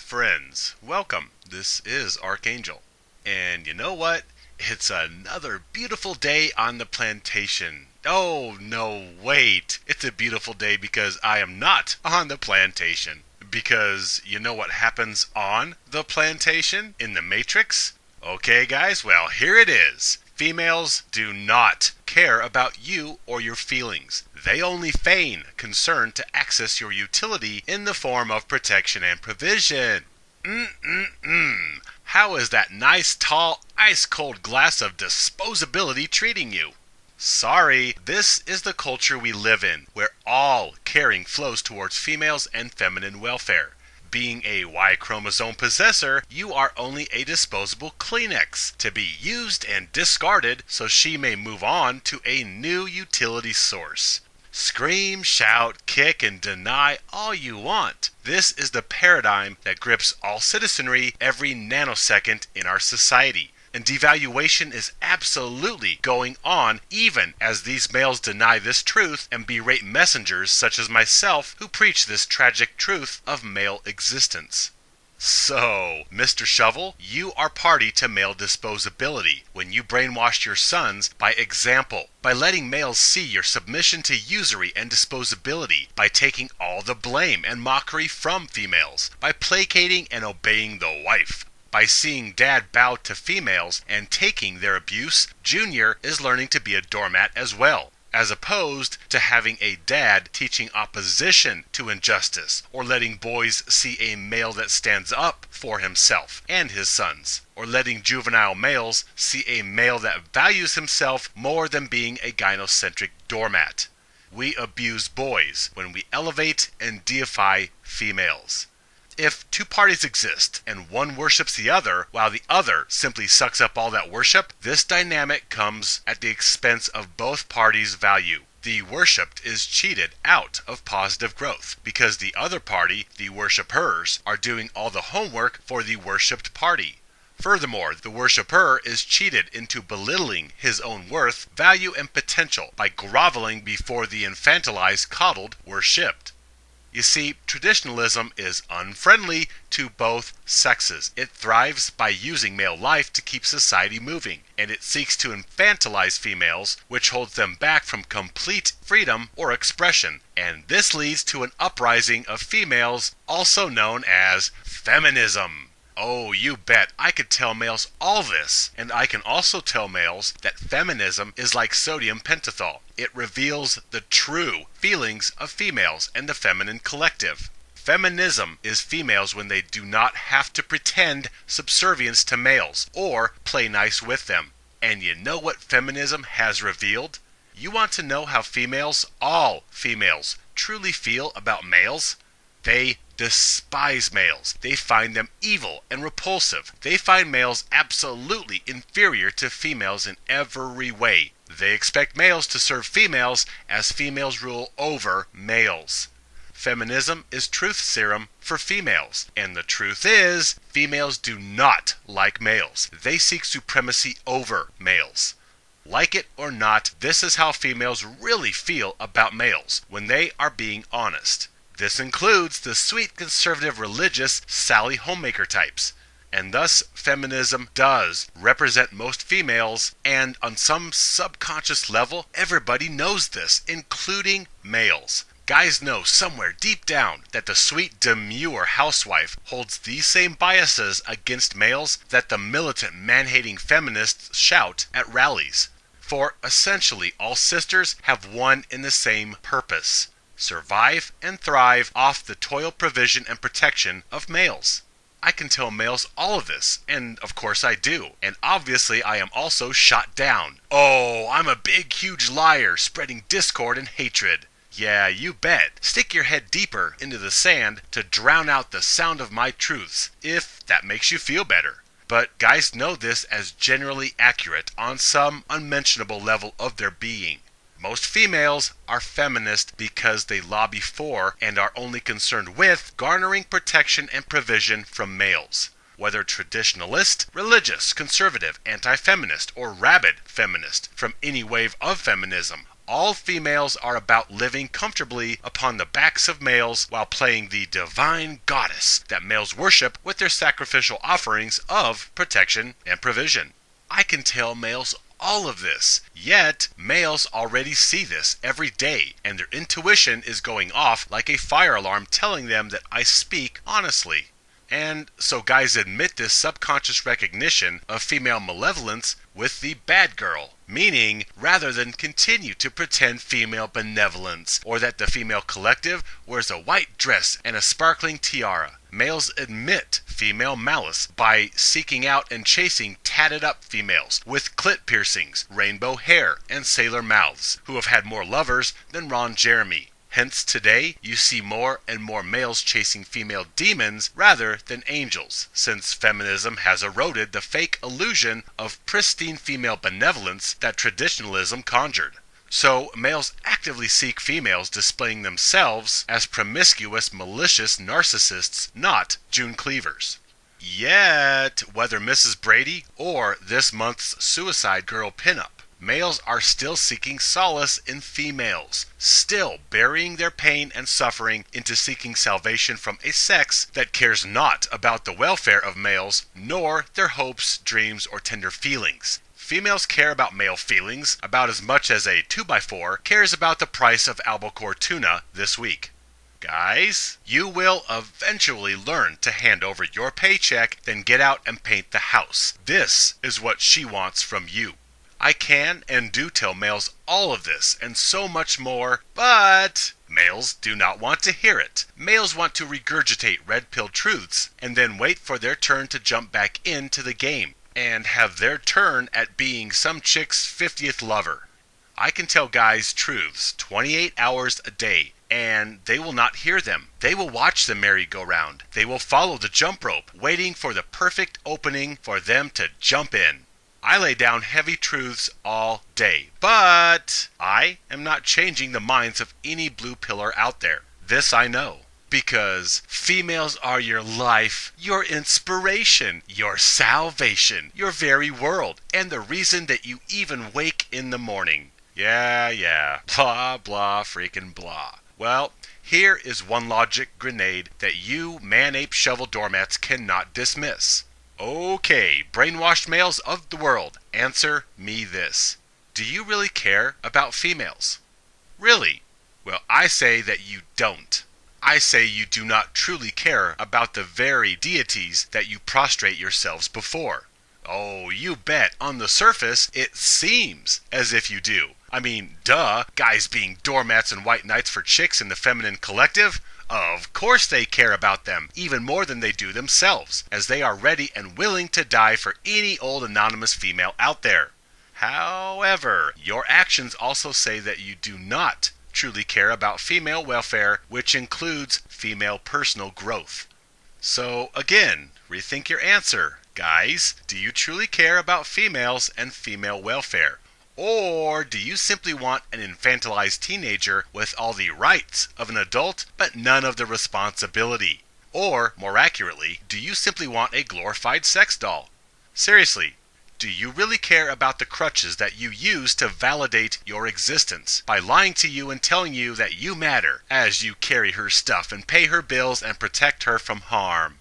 friends, welcome. This is Archangel. And you know what? It's another beautiful day on the plantation. Oh, no, wait. It's a beautiful day because I am not on the plantation. Because you know what happens on the plantation in the Matrix? Okay, guys, well, here it is. Females do not care about you or your feelings. They only feign concern to access your utility in the form of protection and provision. How is that nice, tall, ice-cold glass of disposability treating you? Sorry, this is the culture we live in, where all caring flows towards females and feminine welfare. Being a Y chromosome possessor, you are only a disposable Kleenex to be used and discarded so she may move on to a new utility source. Scream, shout, kick, and deny all you want. This is the paradigm that grips all citizenry every nanosecond in our society. And devaluation is absolutely going on even as these males deny this truth and berate messengers such as myself who preach this tragic truth of male existence. So, Mr. Shovel, you are party to male disposability when you brainwashed your sons by example, by letting males see your submission to usury and disposability, by taking all the blame and mockery from females, by placating and obeying the wife. By seeing dad bow to females and taking their abuse, Junior is learning to be a doormat as well, as opposed to having a dad teaching opposition to injustice, or letting boys see a male that stands up for himself and his sons, or letting juvenile males see a male that values himself more than being a gynocentric doormat. We abuse boys when we elevate and deify females. If two parties exist and one worships the other while the other simply sucks up all that worship, this dynamic comes at the expense of both parties' value. The worshipped is cheated out of positive growth because the other party, the worshipers, are doing all the homework for the worshipped party. Furthermore, the worshipper is cheated into belittling his own worth, value, and potential by groveling before the infantilized, coddled, worshipped. You see, traditionalism is unfriendly to both sexes. It thrives by using male life to keep society moving, and it seeks to infantilize females, which holds them back from complete freedom or expression. And this leads to an uprising of females, also known as feminism. Oh, you bet, I could tell males all this, and I can also tell males that feminism is like sodium pentothal. It reveals the true feelings of females and the feminine collective. Feminism is females when they do not have to pretend subservience to males or play nice with them. And you know what feminism has revealed? You want to know how females, all females, truly feel about males? They despise males. They find them evil and repulsive. They find males absolutely inferior to females in every way. They expect males to serve females as females rule over males. Feminism is truth serum for females. And the truth is, females do not like males. They seek supremacy over males. Like it or not, this is how females really feel about males when they are being honest. This includes the sweet conservative religious Sally homemaker types. And thus, feminism does represent most females, and on some subconscious level, everybody knows this, including males. Guys know somewhere deep down that the sweet, demure housewife holds these same biases against males that the militant, man-hating feminists shout at rallies. For essentially, all sisters have one and the same purpose: survive and thrive off the toil, provision, and protection of males. I can tell males all of this, and of course I do, and obviously I am also shot down. Oh, I'm a big, huge liar, spreading discord and hatred. Yeah, you bet. Stick your head deeper into the sand to drown out the sound of my truths, if that makes you feel better. But guys know this as generally accurate on some unmentionable level of their being. Most females are feminist because they lobby for and are only concerned with garnering protection and provision from males. Whether traditionalist, religious, conservative, anti-feminist, or rabid feminist from any wave of feminism, All females are about living comfortably upon the backs of males while playing the divine goddess that males worship with their sacrificial offerings of protection and provision. I can tell males all of this, yet males already see this every day, and their intuition is going off like a fire alarm telling them that I speak honestly. And so guys admit this subconscious recognition of female malevolence with the bad girl, meaning rather than continue to pretend female benevolence or that the female collective wears a white dress and a sparkling tiara, males admit female malice by seeking out and chasing tatted up females with clit piercings, rainbow hair, and sailor mouths who have had more lovers than Ron Jeremy. Hence today, you see more and more males chasing female demons rather than angels, since feminism has eroded the fake illusion of pristine female benevolence that traditionalism conjured. So males actively seek females displaying themselves as promiscuous, malicious narcissists, not June Cleavers. Yet, whether Mrs. Brady or this month's Suicide Girl pinup, males are still seeking solace in females, still burying their pain and suffering into seeking salvation from a sex that cares not about the welfare of males, nor their hopes, dreams, or tender feelings. Females care about male feelings about as much as a 2x4 cares about the price of albacore tuna this week. Guys, you will eventually learn to hand over your paycheck, then get out and paint the house. This is what she wants from you. I can and do tell males all of this and so much more, but males do not want to hear it. Males want to regurgitate red-pilled truths and then wait for their turn to jump back into the game and have their turn at being some chick's 50th lover. I can tell guys truths 28 hours a day, and they will not hear them. They will watch the merry-go-round. They will follow the jump rope, waiting for the perfect opening for them to jump in. I lay down heavy truths all day, but I am not changing the minds of any blue pillar out there. This I know, because females are your life, your inspiration, your salvation, your very world, and the reason that you even wake in the morning. Yeah, blah, blah, freaking blah. Well, here is one logic grenade that you man-ape shovel doormats cannot dismiss. Okay, brainwashed males of the world, answer me this. Do you really care about females? Really? Well, I say that you don't. I say you do not truly care about the very deities that you prostrate yourselves before. Oh, you bet, on the surface, it seems as if you do. I mean, duh, guys being doormats and white knights for chicks in the feminine collective? Of course they care about them, even more than they do themselves, as they are ready and willing to die for any old anonymous female out there. However, your actions also say that you do not truly care about female welfare, which includes female personal growth. So again, rethink your answer. Guys, do you truly care about females and female welfare? Or do you simply want an infantilized teenager with all the rights of an adult but none of the responsibility? Or, more accurately, do you simply want a glorified sex doll? Seriously, do you really care about the crutches that you use to validate your existence by lying to you and telling you that you matter as you carry her stuff and pay her bills and protect her from harm?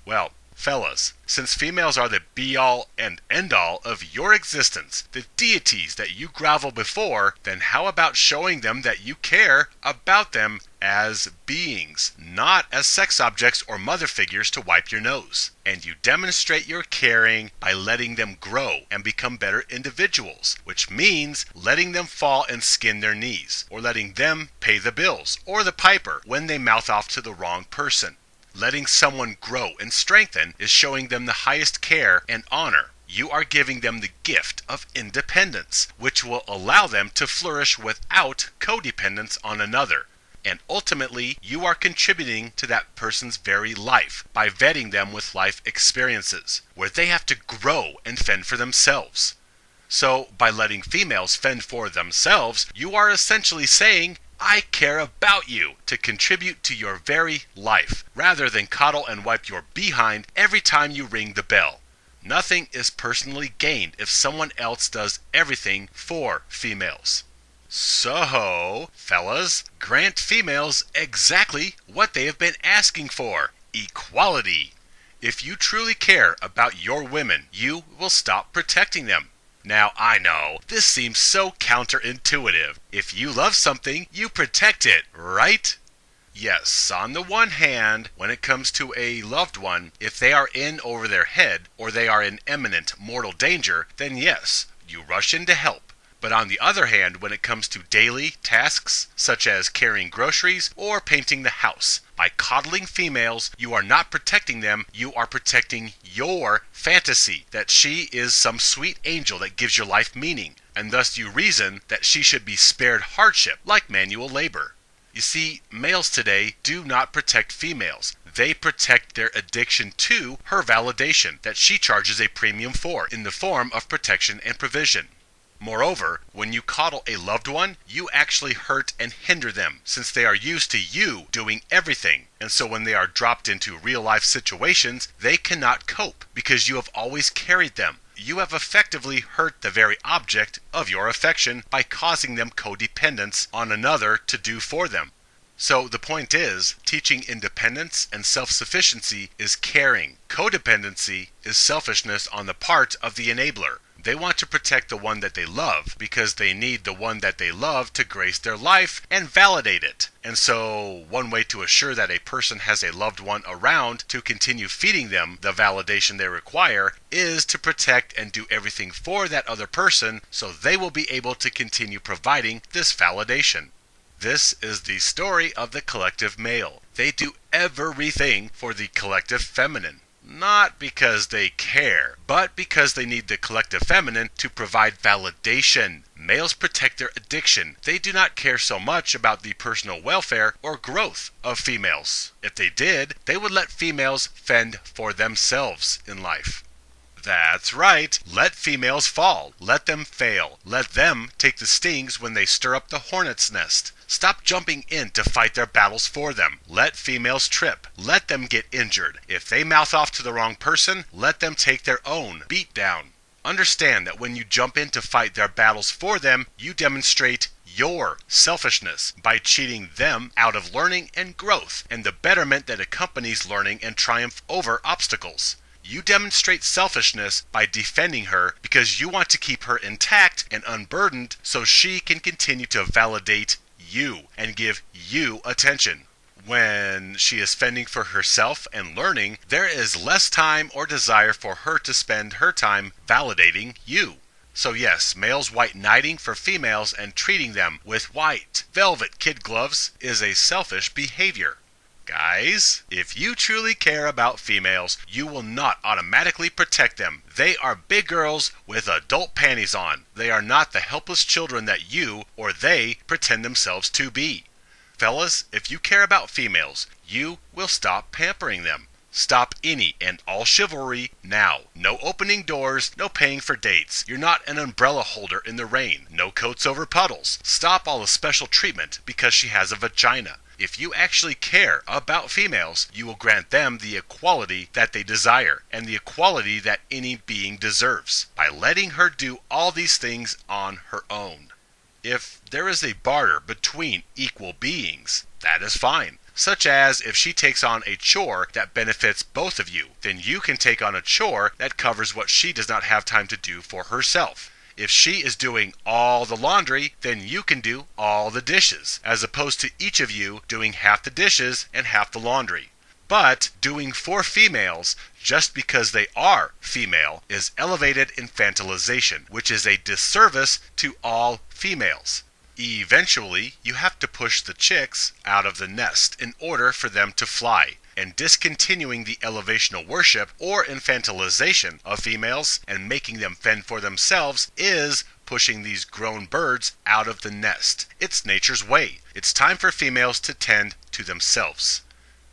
Well, fellas, since females are the be-all and end-all of your existence, the deities that you grovel before, then how about showing them that you care about them as beings, not as sex objects or mother figures to wipe your nose? And you demonstrate your caring by letting them grow and become better individuals, which means letting them fall and skin their knees, or letting them pay the bills or the piper when they mouth off to the wrong person. Letting someone grow and strengthen is showing them the highest care and honor. You are giving them the gift of independence, which will allow them to flourish without codependence on another. And ultimately, you are contributing to that person's very life by vetting them with life experiences, where they have to grow and fend for themselves. So, by letting females fend for themselves, you are essentially saying, I care about you to contribute to your very life, rather than coddle and wipe your behind every time you ring the bell. Nothing is personally gained if someone else does everything for females. So, fellas, grant females exactly what they have been asking for: equality. If you truly care about your women, you will stop protecting them. Now, I know, this seems so counterintuitive. If you love something, you protect it, right? Yes, on the one hand, when it comes to a loved one, if they are in over their head or they are in imminent mortal danger, then yes, you rush in to help. But on the other hand, when it comes to daily tasks, such as carrying groceries or painting the house, by coddling females, you are not protecting them, you are protecting your fantasy that she is some sweet angel that gives your life meaning, and thus you reason that she should be spared hardship like manual labor. You see, males today do not protect females. They protect their addiction to her validation that she charges a premium for in the form of protection and provision. Moreover, when you coddle a loved one, you actually hurt and hinder them, since they are used to you doing everything. And so when they are dropped into real-life situations, they cannot cope because you have always carried them. You have effectively hurt the very object of your affection by causing them codependence on another to do for them. So the point is, teaching independence and self-sufficiency is caring. Codependency is selfishness on the part of the enabler. They want to protect the one that they love because they need the one that they love to grace their life and validate it. And so one way to assure that a person has a loved one around to continue feeding them the validation they require is to protect and do everything for that other person so they will be able to continue providing this validation. This is the story of the collective male. They do everything for the collective feminine. Not because they care, but because they need the collective feminine to provide validation. Males protect their addiction. They do not care so much about the personal welfare or growth of females. If they did, they would let females fend for themselves in life. That's right. Let females fall. Let them fail. Let them take the stings when they stir up the hornet's nest. Stop jumping in to fight their battles for them. Let females trip. Let them get injured. If they mouth off to the wrong person, let them take their own beat down. Understand that when you jump in to fight their battles for them, you demonstrate your selfishness by cheating them out of learning and growth and the betterment that accompanies learning and triumph over obstacles. You demonstrate selfishness by defending her because you want to keep her intact and unburdened so she can continue to validate you and give you attention. When she is fending for herself and learning, there is less time or desire for her to spend her time validating you. So yes, males white knighting for females and treating them with white velvet kid gloves is a selfish behavior. Guys, if you truly care about females, you will not automatically protect them. They are big girls with adult panties on. They are not the helpless children that you or they pretend themselves to be. Fellas, if you care about females, you will stop pampering them. Stop any and all chivalry now. No opening doors, no paying for dates. You're not an umbrella holder in the rain. No coats over puddles. Stop all the special treatment because she has a vagina. If you actually care about females, you will grant them the equality that they desire and the equality that any being deserves by letting her do all these things on her own. If there is a barter between equal beings, that is fine. Such as if she takes on a chore that benefits both of you, then you can take on a chore that covers what she does not have time to do for herself. If she is doing all the laundry, then you can do all the dishes, as opposed to each of you doing half the dishes and half the laundry. But doing for females, just because they are female, is elevated infantilization, which is a disservice to all females. Eventually, you have to push the chicks out of the nest in order for them to fly. And discontinuing the elevational worship or infantilization of females and making them fend for themselves is pushing these grown birds out of the nest. It's nature's way. It's time for females to tend to themselves.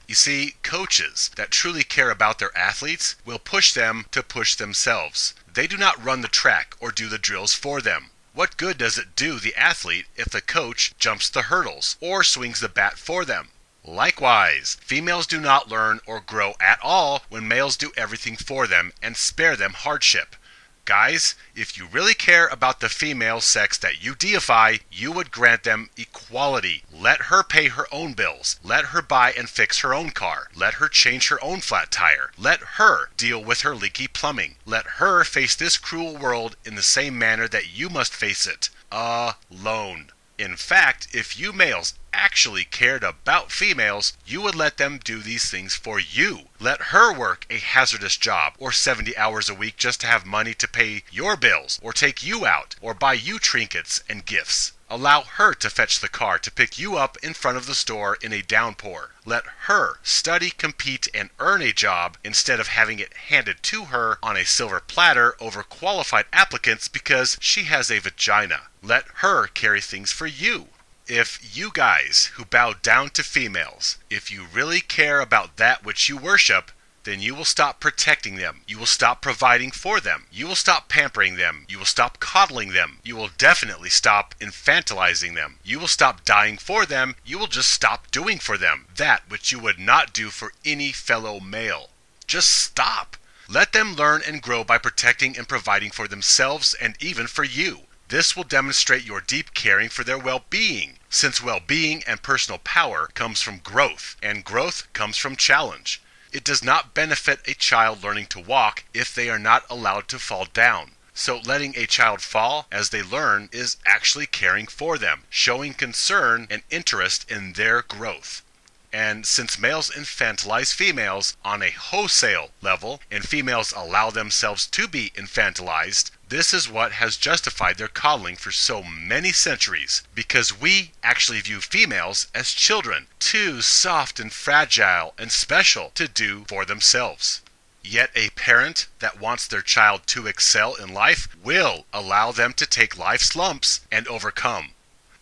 You see, coaches that truly care about their athletes will push them to push themselves. They do not run the track or do the drills for them. What good does it do the athlete if the coach jumps the hurdles or swings the bat for them? Likewise, females do not learn or grow at all when males do everything for them and spare them hardship. Guys, if you really care about the female sex that you deify, you would grant them equality. Let her pay her own bills. Let her buy and fix her own car. Let her change her own flat tire. Let her deal with her leaky plumbing. Let her face this cruel world in the same manner that you must face it, alone. In fact, if you males actually cared about females, you would let them do these things for you. Let her work a hazardous job or 70 hours a week just to have money to pay your bills or take you out or buy you trinkets and gifts. Allow her to fetch the car to pick you up in front of the store in a downpour. Let her study, compete, and earn a job instead of having it handed to her on a silver platter over qualified applicants because she has a vagina. Let her carry things for you. If you guys who bow down to females, if you really care about that which you worship, then you will stop protecting them. You will stop providing for them. You will stop pampering them. You will stop coddling them. You will definitely stop infantilizing them. You will stop dying for them. You will just stop doing for them that which you would not do for any fellow male. Just stop. Let them learn and grow by protecting and providing for themselves and even for you. This will demonstrate your deep caring for their well-being, since well-being and personal power comes from growth, and growth comes from challenge. It does not benefit a child learning to walk if they are not allowed to fall down. So letting a child fall as they learn is actually caring for them, showing concern and interest in their growth. And since males infantilize females on a wholesale level, and females allow themselves to be infantilized, this is what has justified their coddling for so many centuries, because we actually view females as children, too soft and fragile and special to do for themselves. Yet a parent that wants their child to excel in life will allow them to take life's lumps and overcome.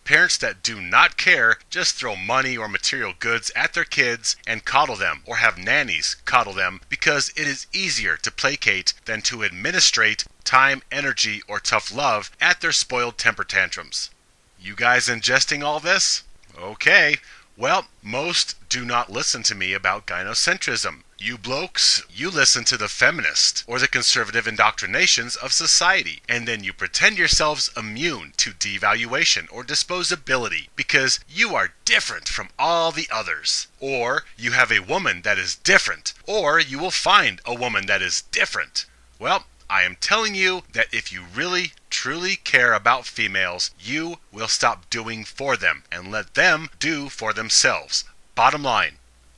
Parents that do not care just throw money or material goods at their kids and coddle them, or have nannies coddle them, because it is easier to placate than to administrate time, energy, or tough love at their spoiled temper tantrums. You guys ingesting all this? Okay. Well, most do not listen to me about gynocentrism. You blokes, you listen to the feminist or the conservative indoctrinations of society, and then you pretend yourselves immune to devaluation or disposability because you are different from all the others. Or you have a woman that is different, or you will find a woman that is different. Well, I am telling you that if you really, truly care about females, you will stop doing for them and let them do for themselves. Bottom line.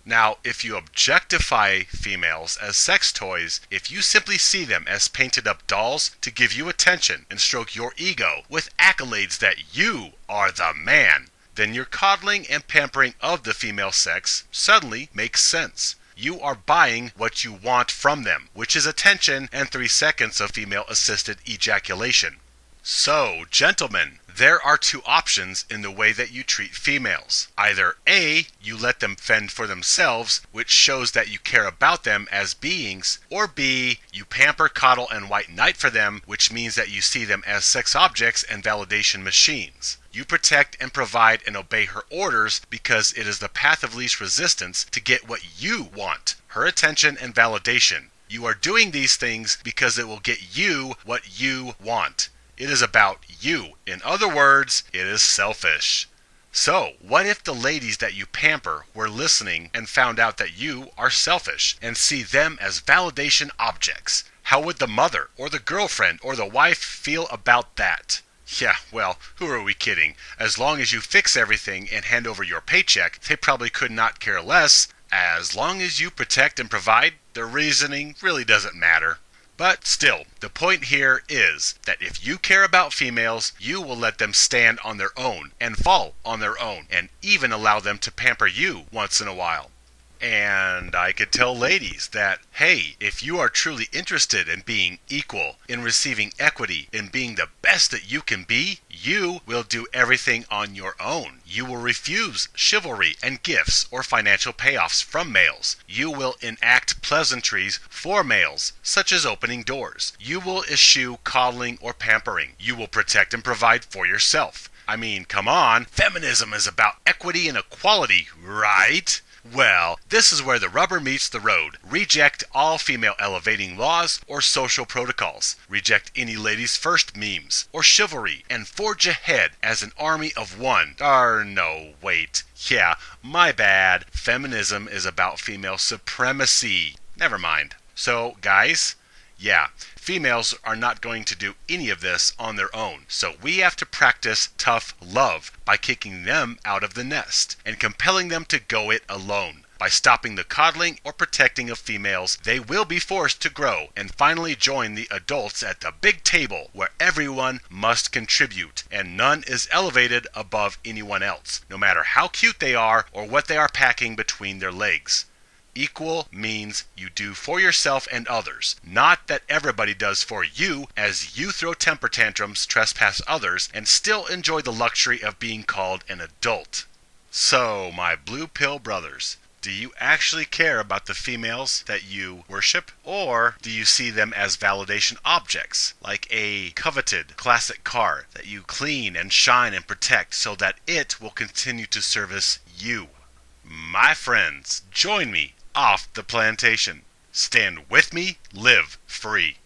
Now, if you objectify females as sex toys, if you simply see them as painted up dolls to give you attention and stroke your ego with accolades that you are the man, then your coddling and pampering of the female sex suddenly makes sense. You are buying what you want from them, which is attention and 3 seconds of female-assisted ejaculation. So, gentlemen, there are 2 options in the way that you treat females. Either A, you let them fend for themselves, which shows that you care about them as beings, or B, you pamper, coddle, and white knight for them, which means that you see them as sex objects and validation machines. You protect and provide and obey her orders because it is the path of least resistance to get what you want, her attention and validation. You are doing these things because it will get you what you want. It is about you. In other words, it is selfish. So, what if the ladies that you pamper were listening and found out that you are selfish and see them as validation objects? How would the mother or the girlfriend or the wife feel about that? Yeah, well, who are we kidding? As long as you fix everything and hand over your paycheck, they probably could not care less. As long as you protect and provide, their reasoning really doesn't matter. But still, the point here is that if you care about females, you will let them stand on their own and fall on their own, and even allow them to pamper you once in a while. And I could tell ladies that, hey, if you are truly interested in being equal, in receiving equity, in being the best that you can be, you will do everything on your own. You will refuse chivalry and gifts or financial payoffs from males. You will enact pleasantries for males, such as opening doors. You will eschew coddling or pampering. You will protect and provide for yourself. I mean, come on, feminism is about equity and equality, right? Well, this is where the rubber meets the road. Reject all female elevating laws or social protocols. Reject any ladies first memes or chivalry and forge ahead as an army of one. No, wait. Yeah, my bad. Feminism is about female supremacy. Never mind. So, guys, yeah, females are not going to do any of this on their own. So we have to practice tough love by kicking them out of the nest and compelling them to go it alone. By stopping the coddling or protecting of females, they will be forced to grow and finally join the adults at the big table where everyone must contribute and none is elevated above anyone else, no matter how cute they are or what they are packing between their legs. Equal means you do for yourself and others, not that everybody does for you as you throw temper tantrums, trespass others, and still enjoy the luxury of being called an adult. So, my blue pill brothers, do you actually care about the females that you worship? Or do you see them as validation objects, like a coveted classic car that you clean and shine and protect so that it will continue to service you? My friends, join me off the plantation. Stand with me, live free.